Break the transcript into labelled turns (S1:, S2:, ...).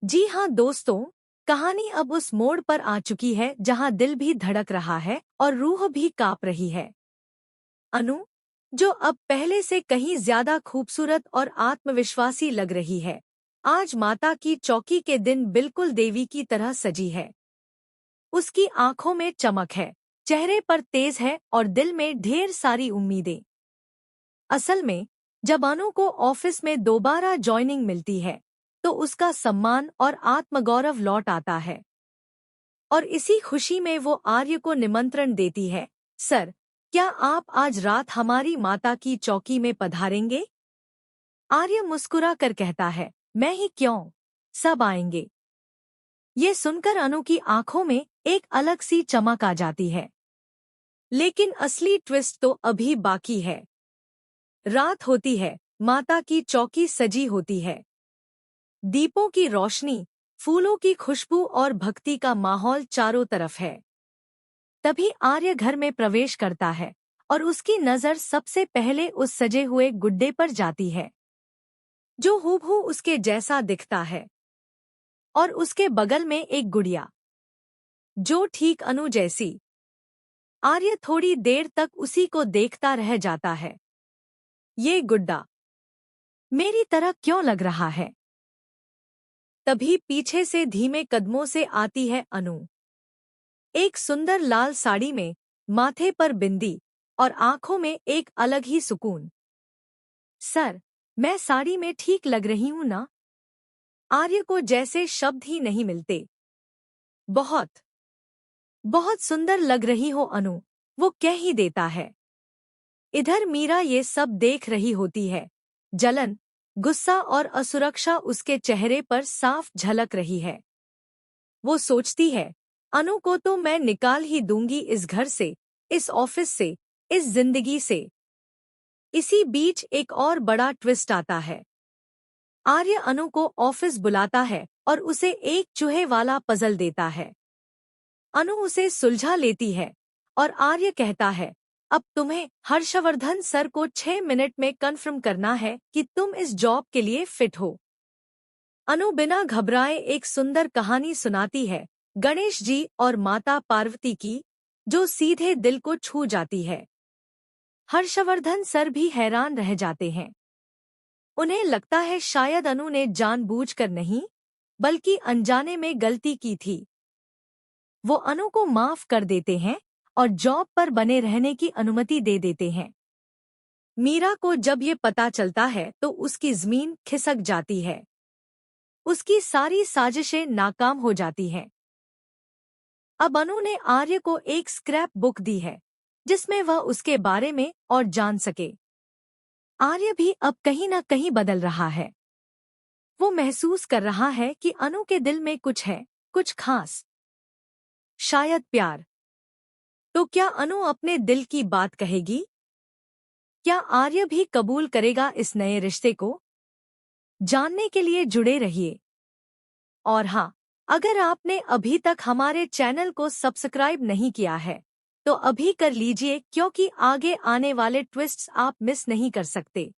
S1: जी हाँ दोस्तों, कहानी अब उस मोड़ पर आ चुकी है जहाँ दिल भी धड़क रहा है और रूह भी कांप रही है। अनु, जो अब पहले से कहीं ज्यादा खूबसूरत और आत्मविश्वासी लग रही है, आज माता की चौकी के दिन बिल्कुल देवी की तरह सजी है। उसकी आंखों में चमक है, चेहरे पर तेज है और दिल में ढेर सारी उम्मीदें। असल में, जब अनु को ऑफिस में दोबारा ज्वाइनिंग मिलती है, तो उसका सम्मान और आत्मगौरव लौट आता है। और इसी खुशी में वो आर्य को निमंत्रण देती है। सर, क्या आप आज रात हमारी माता की चौकी में पधारेंगे? आर्य मुस्कुरा कर कहता है, मैं ही क्यों, सब आएंगे। ये सुनकर अनु की आंखों में एक अलग सी चमक आ जाती है। लेकिन असली ट्विस्ट तो अभी बाकी है। रात होती है, माता की चौकी सजी होती है। दीपों की रोशनी, फूलों की खुशबू और भक्ति का माहौल चारों तरफ है। तभी आर्य घर में प्रवेश करता है और उसकी नजर सबसे पहले उस सजे हुए गुड्डे पर जाती है, जो हूबहू उसके जैसा दिखता है। और उसके बगल में एक गुड़िया, जो ठीक अनु जैसी। आर्य थोड़ी देर तक उसी को देखता रह जाता है। ये गुड्डा मेरी तरह क्यों लग रहा है? तभी पीछे से धीमे कदमों से आती है अनु। एक सुंदर लाल साड़ी में, माथे पर बिंदी और आंखों में एक अलग ही सुकून। सर, मैं साड़ी में ठीक लग रही हूं ना? आर्य को जैसे शब्द ही नहीं मिलते। बहुत बहुत सुंदर लग रही हो अनु, वो कह ही देता है। इधर मीरा ये सब देख रही होती है। जलन, गुस्सा और असुरक्षा उसके चेहरे पर साफ झलक रही है। वो सोचती है, अनु को तो मैं निकाल ही दूंगी इस घर से, इस ऑफिस से, इस जिंदगी से। इसी बीच एक और बड़ा ट्विस्ट आता है। आर्य अनु को ऑफिस बुलाता है और उसे एक चूहे वाला पजल देता है। अनु उसे सुलझा लेती है और आर्य कहता है, अब तुम्हें हर्षवर्धन सर को 6 मिनट में कन्फर्म करना है कि तुम इस जॉब के लिए फिट हो। अनु बिना घबराए एक सुंदर कहानी सुनाती है, गणेश जी और माता पार्वती की, जो सीधे दिल को छू जाती है। हर्षवर्धन सर भी हैरान रह जाते हैं। उन्हें लगता है शायद अनु ने जानबूझकर नहीं, बल्कि अनजाने में गलती की थी। वो अनु को माफ कर देते हैं और जॉब पर बने रहने की अनुमति दे देते हैं। मीरा को जब ये पता चलता है तो उसकी जमीन खिसक जाती है। उसकी सारी साजिशें नाकाम हो जाती हैं। अब अनु ने आर्य को एक स्क्रैप बुक दी है, जिसमें वह उसके बारे में और जान सके। आर्य भी अब कहीं न कहीं बदल रहा है। वो महसूस कर रहा है कि अनु के दिल में कुछ है, कुछ खास, शायद प्यार। तो क्या अनु अपने दिल की बात कहेगी? क्या आर्य भी कबूल करेगा इस नए रिश्ते को? जानने के लिए जुड़े रहिए। और हाँ, अगर आपने अभी तक हमारे चैनल को सब्सक्राइब नहीं किया है, तो अभी कर लीजिए, क्योंकि आगे आने वाले ट्विस्ट्स आप मिस नहीं कर सकते।